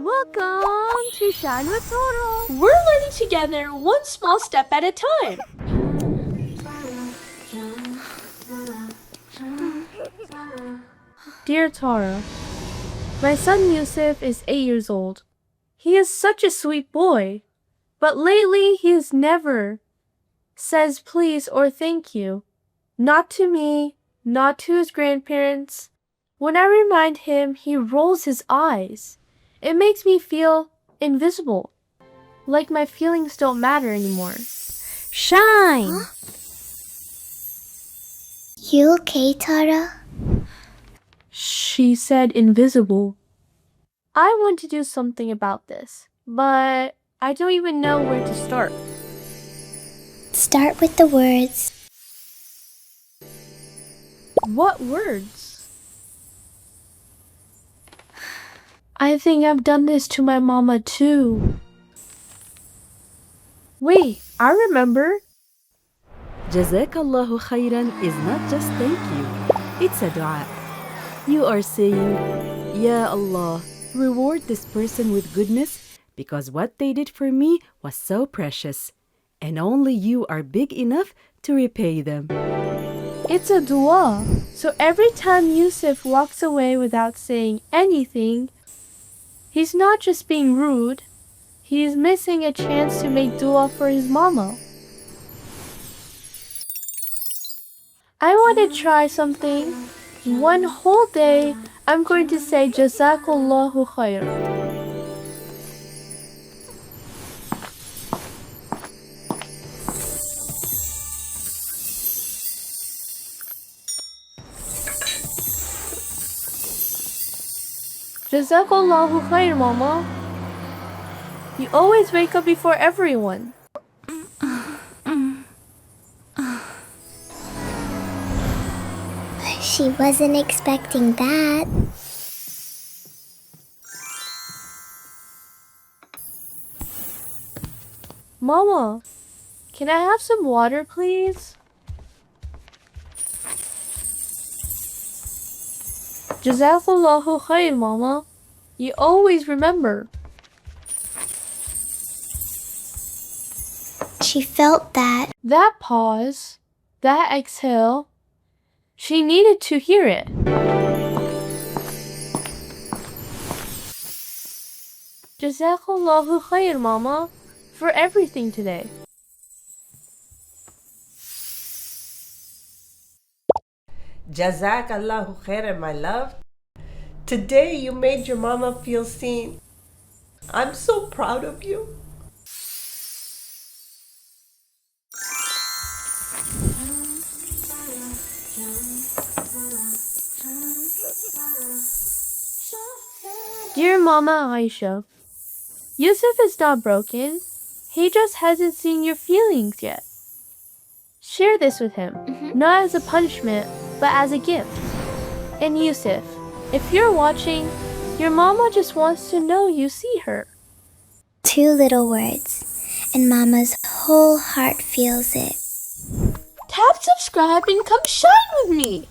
Welcome to Shine with Toro. We're learning together one small step at a time. Dear Tara, my son Yusuf is 8 years old. He is such a sweet boy, but lately he has never says please or thank you. Not to me, not to his grandparents. When I remind him, he rolls his eyes. It makes me feel invisible, like my feelings don't matter anymore. Shine! Huh? You okay, Tara? She said invisible. I want to do something about this, but I don't even know where to start. Start with the words. What words? I think I've done this to my mama too. Wait, I remember. JazakAllah Khairan is not just thank you, it's a dua. You are saying, Ya Allah, reward this person with goodness because what they did for me was so precious, and only you are big enough to repay them. It's a dua. So every time Yusuf walks away without saying anything, he's not just being rude, he is missing a chance to make dua for his mama. I want to try something. One whole day, I'm going to say JazakAllah Khair. JazakAllah Khair, Mama. You always wake up before everyone. She wasn't expecting that. Mama, can I have some water, please? JazakAllah Khair, Mama. You always remember. She felt that. That pause, that exhale, she needed to hear it. JazakAllah Khair, Mama, for everything today. JazakAllah Khair, my love. Today you made your mama feel seen. I'm so proud of you. Dear Mama Aisha, Yusuf is not broken. He just hasn't seen your feelings yet. Share this with him, not as a punishment, but as a gift. And Yusuf, if you're watching, your mama just wants to know you see her. 2 little words, and Mama's whole heart feels it. Tap subscribe and come shine with me.